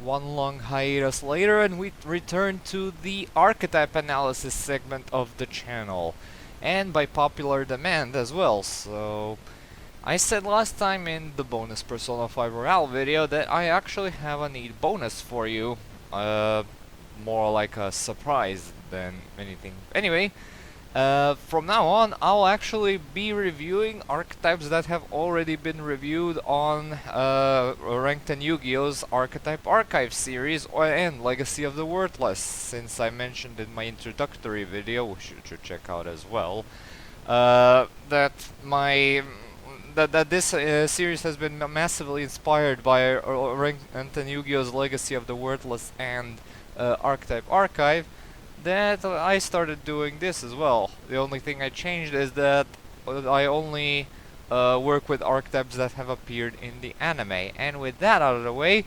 One long hiatus later, and we return to the archetype analysis segment of the channel, and by popular demand as well. So I said last time in the bonus Persona 5 Royale video that I actually have a neat bonus for you, more like a surprise than anything. Anyway, from now on, I'll actually be reviewing archetypes that have already been reviewed on Ranked and Yu-Gi-Oh's Archetype Archive series and Legacy of the Worthless, since I mentioned in my introductory video, which you should check out as well, that this series has been massively inspired by Ranked and Yu-Gi-Oh's Legacy of the Worthless and Archetype Archive, that I started doing this as well. The only thing I changed is that I only work with archetypes that have appeared in the anime. And with that out of the way,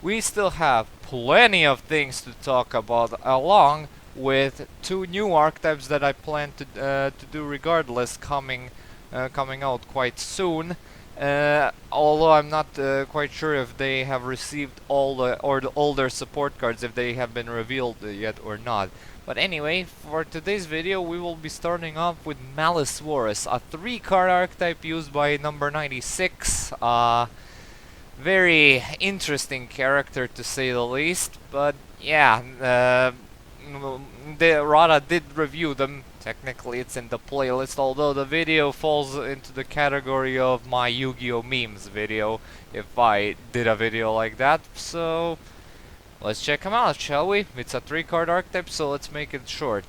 we still have plenty of things to talk about, along with two new archetypes that I plan to do regardless, coming out quite soon. Although I'm not quite sure if they have received all their support cards, if they have been revealed yet or not. But anyway, for today's video we will be starting off with Malicevorous, a 3-card archetype used by number 96. Very interesting character to say the least, but yeah, Rada did review them. Technically it's in the playlist, although the video falls into the category of my Yu-Gi-Oh memes video, if I did a video like that, so let's check them out, shall we? It's a 3-card archetype, so let's make it short.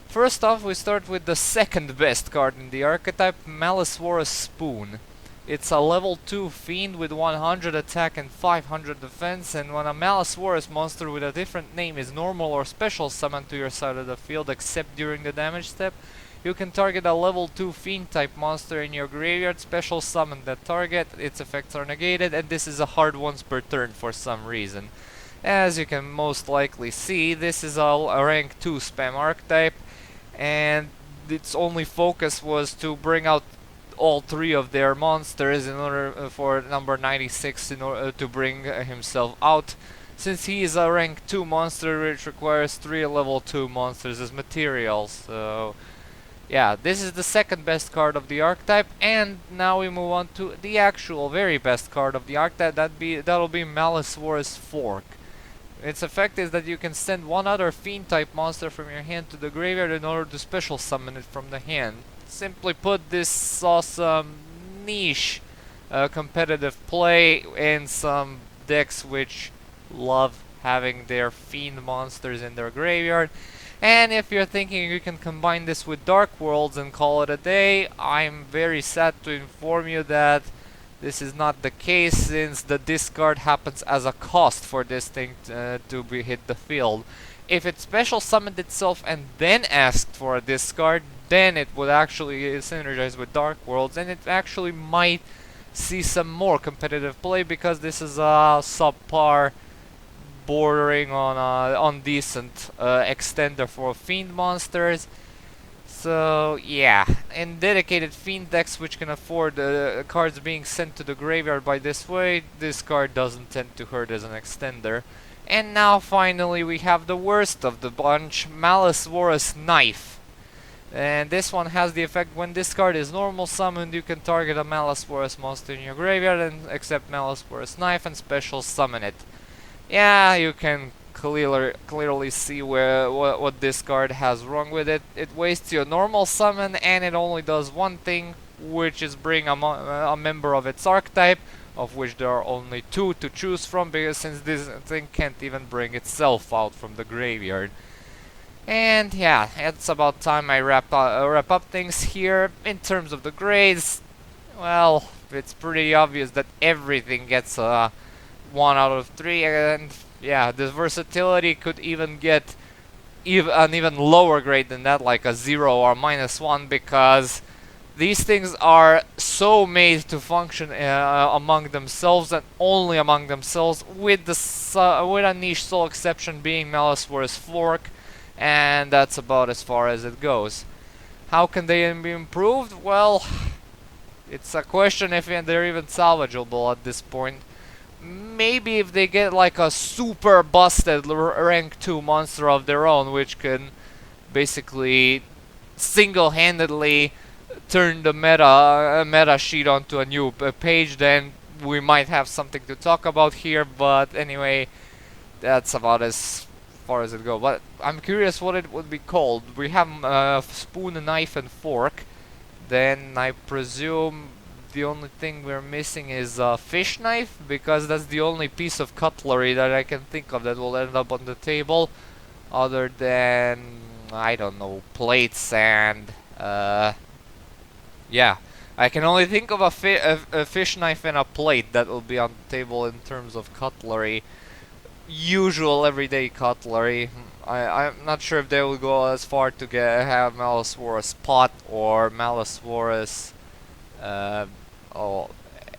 First off, we start with the second best card in the archetype, Malicevorous Spoon. It's a level 2 fiend with 100 attack and 500 defense, and when a Malicevorous monster with a different name is normal or special summoned to your side of the field except during the damage step, you can target a level 2 fiend type monster in your graveyard, special summon that target, its effects are negated, and this is a hard once per turn for some reason. As you can most likely see, this is a rank 2 spam archetype, and its only focus was to bring out all 3 of their monsters in order for number 96 in order to bring himself out, since he is a rank 2 monster which requires 3 level 2 monsters as materials. So yeah, this is the second best card of the archetype, and now we move on to the actual very best card of the archetype. That'll be Malicevorous Fork. Its effect is that you can send one other fiend type monster from your hand to the graveyard in order to special summon it from the hand. Simply put, this awesome niche competitive play in some decks which love having their fiend monsters in their graveyard. And if you're thinking you can combine this with Dark Worlds and call it a day, I'm very sad to inform you that this is not the case, since the discard happens as a cost for this thing to be hit the field. If it special summoned itself and then asked for a discard, then it would actually synergize with Dark Worlds, and it actually might see some more competitive play, because this is a subpar, bordering on decent extender for fiend monsters. So yeah, in dedicated fiend decks which can afford cards being sent to the graveyard by this way, this card doesn't tend to hurt as an extender. And now finally we have the worst of the bunch, Malicevorous Knife. And this one has the effect: when this card is normal summoned, you can target a Malicevorous monster in your graveyard and accept Malicevorous Knife and special summon it. Yeah, you can clearly see what this card has wrong with it. It wastes your normal summon, and it only does one thing, which is bring a member of its archetype, of which there are only 2 to choose from, because since this thing can't even bring itself out from the graveyard. And yeah, it's about time I wrap up things here. In terms of the grades, well, it's pretty obvious that everything gets a 1 out of 3, and yeah, the versatility could even get an even lower grade than that, like a 0 or -1, because these things are so made to function among themselves and only among themselves, with a niche sole exception being Malicevorous Fork, and that's about as far as it goes. How can they be improved? Well, it's a question if they're even salvageable at this point. maybe if they get like a super busted rank 2 monster of their own, which can basically single-handedly turn the meta sheet onto a new page, then we might have something to talk about here. But anyway, that's about as far as it goes. But I'm curious what it would be called. We have spoon, knife, and fork. Then I presume the only thing we're missing is a fish knife, because that's the only piece of cutlery that I can think of that will end up on the table, other than, I don't know, plates and yeah. I can only think of a fish knife and a plate that will be on the table in terms of cutlery. Usual everyday cutlery. I'm not sure if they will go as far to have Malicevorous pot or Malicevorous or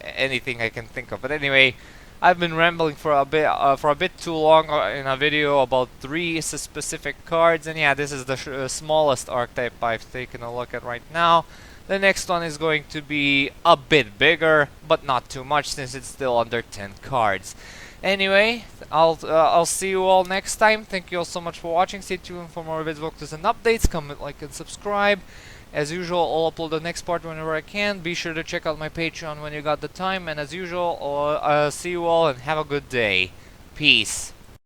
anything I can think of. But anyway, I've been rambling for a bit too long in a video about 3 specific cards, and yeah, this is the smallest archetype I've taken a look at right now. The next one is going to be a bit bigger, but not too much since it's still under 10 cards. Anyway, I'll see you all next time. Thank you all so much for watching. Stay tuned for more vids, walkthroughs, and updates. Comment, like, and subscribe. As usual, I'll upload the next part whenever I can. Be sure to check out my Patreon when you got the time. And as usual, I'll see you all and have a good day. Peace.